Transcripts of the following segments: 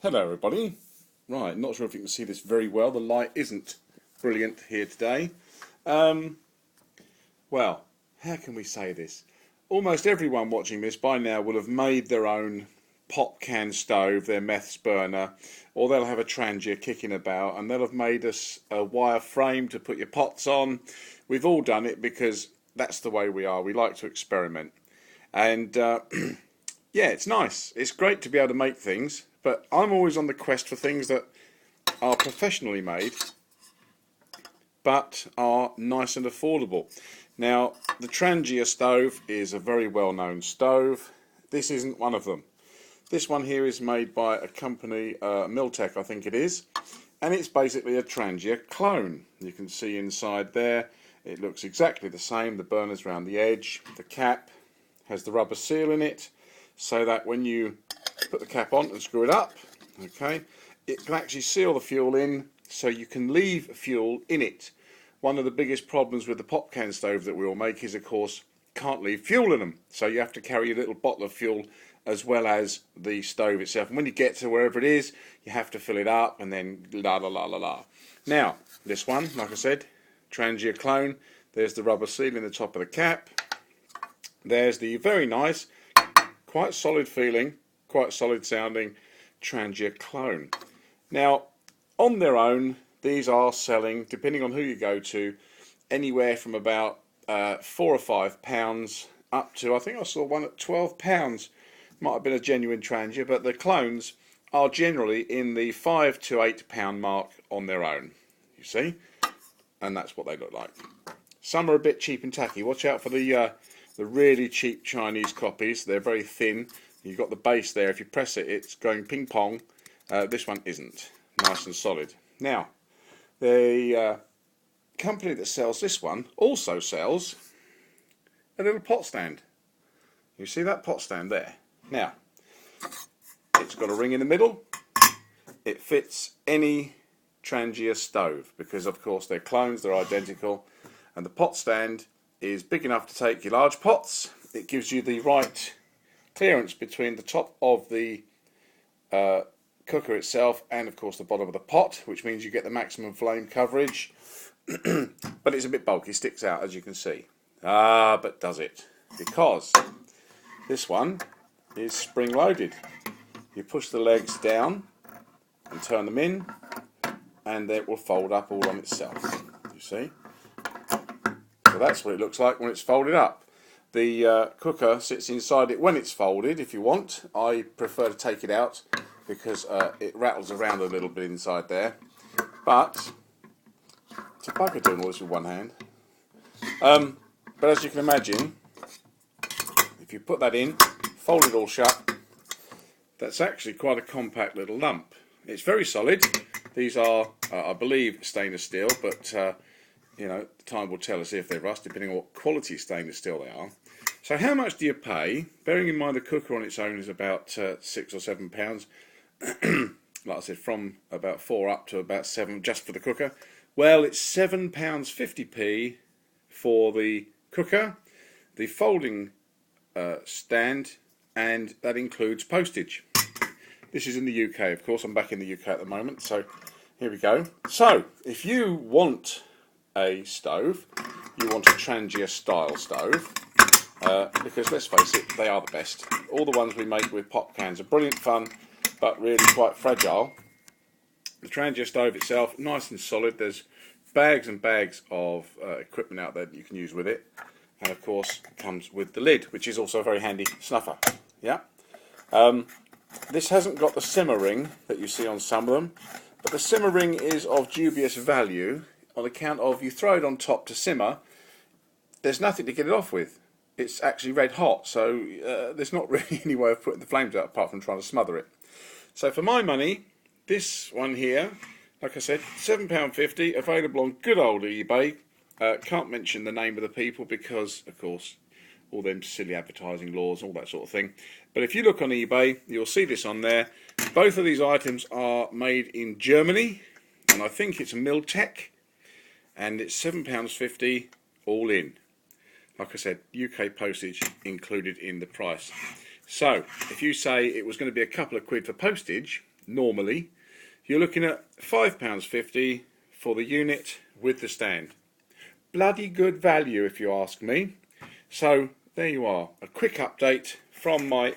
Hello everybody. Right, not sure if you can see this very well. The light isn't brilliant here today. Well, how can we say this? Almost everyone watching this by now will have made their own pot can stove, their meths burner, or they'll have a Trangia kicking about and they'll have made us a wire frame to put your pots on. We've all done it because that's the way we are. We like to experiment. And yeah, it's nice. It's great to be able to make things, but I'm always on the quest for things that are professionally made but are nice and affordable. Now, the Trangia stove is a very well-known stove. This isn't one of them. This one here is made by a company, Milltec I think it is, and it's basically a Trangia clone. You can see inside there, it looks exactly the same. The burner's around the edge, the cap has the rubber seal in it, so that when you put the cap on and screw it up, okay, it can actually seal the fuel in so you can leave fuel in it. One of the biggest problems with the pop can stove that we all make is, of course, can't leave fuel in them, so you have to carry a little bottle of fuel as well as the stove itself, and when you get to wherever it is you have to fill it up and then la la la la la. Now this one, like I said, Trangia clone, there's the rubber seal in the top of the cap, there's the very nice, quite solid feeling, quite solid sounding Trangia clone. Now on their own these are selling, depending on who you go to, anywhere from about £4 or £5 up to, I think I saw one at £12. Might have been a genuine Trangia, but the clones are generally in the £5 to £8 mark on their own, you see, and that's what they look like. Some are a bit cheap and tacky. Watch out for the really cheap Chinese copies. They're very thin. You've got the base there. If you press it, it's going ping pong. This one isn't. Nice and solid. Now, the company that sells this one also sells a little pot stand. You see that pot stand there? Now, it's got a ring in the middle. It fits any Trangia stove because, of course, they're clones, they're identical, and the pot stand is big enough to take your large pots. It gives you the right clearance between the top of the cooker itself and, of course, the bottom of the pot, which means you get the maximum flame coverage. But it's a bit bulky, sticks out, as you can see. But does it? Because this one is spring loaded. You push the legs down and turn them in, and it will fold up all on itself. You see? So that's what it looks like when it's folded up. The cooker sits inside it when it's folded, if you want. I prefer to take it out because it rattles around a little bit inside there. But it's a bugger doing all this with one hand. But as you can imagine, if you put that in, fold it all shut, that's actually quite a compact little lump. It's very solid. These are, I believe, stainless steel, but you know, time will tell us if they're rust, depending on what quality stainless steel they are. So how much do you pay? Bearing in mind the cooker on its own is about £6 or £7. Like I said, from about 4 up to about 7 just for the cooker. Well, it's £7.50p for the cooker, the folding stand, and that includes postage. This is in the UK, of course. I'm back in the UK at the moment, so here we go. So if you want a stove, you want a Trangia style stove, because let's face it, they are the best. All the ones we make with pop cans are brilliant fun, but really quite fragile. The Trangia stove itself, nice and solid. There's bags and bags of equipment out there that you can use with it, and of course it comes with the lid, which is also a very handy snuffer. Yeah. This hasn't got the simmer ring that you see on some of them, but the simmer ring is of dubious value on account of you throw it on top to simmer, there's nothing to get it off with. It's actually red hot, so there's not really any way of putting the flames out apart from trying to smother it. So for my money, this one here, like I said, £7.50, available on good old eBay. Can't mention the name of the people because, of course, all them silly advertising laws, all that sort of thing. But if you look on eBay, you'll see this on there. Both of these items are made in Germany, and I think it's Milltec, and it's £7.50 all in. Like I said, UK postage included in the price. So if you say it was going to be a couple of quid for postage, normally, you're looking at £5.50 for the unit with the stand. Bloody good value if you ask me. So there you are, a quick update from my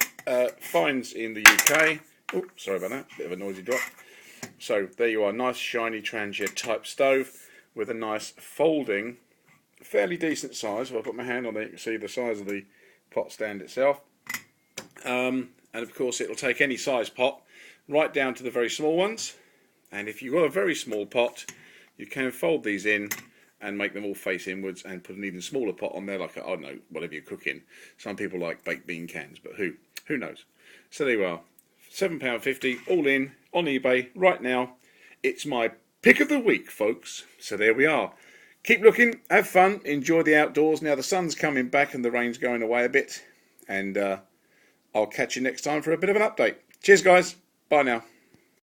finds in the UK. Oh, sorry about that, bit of a noisy drop. So there you are, nice shiny Trangia type stove with a nice folding, fairly decent size. If I put my hand on it, you can see the size of the pot stand itself. And of course it'll take any size pot right down to the very small ones. And if you've got a very small pot, you can fold these in and make them all face inwards and put an even smaller pot on there, like, I don't know, whatever you're cooking. Some people like baked bean cans, but who knows. So there you are, £7.50 all in on eBay right now. It's my pick of the week, folks. So there we are. Keep looking, have fun, enjoy the outdoors. Now the sun's coming back and the rain's going away a bit, and I'll catch you next time for a bit of an update. Cheers guys, bye now.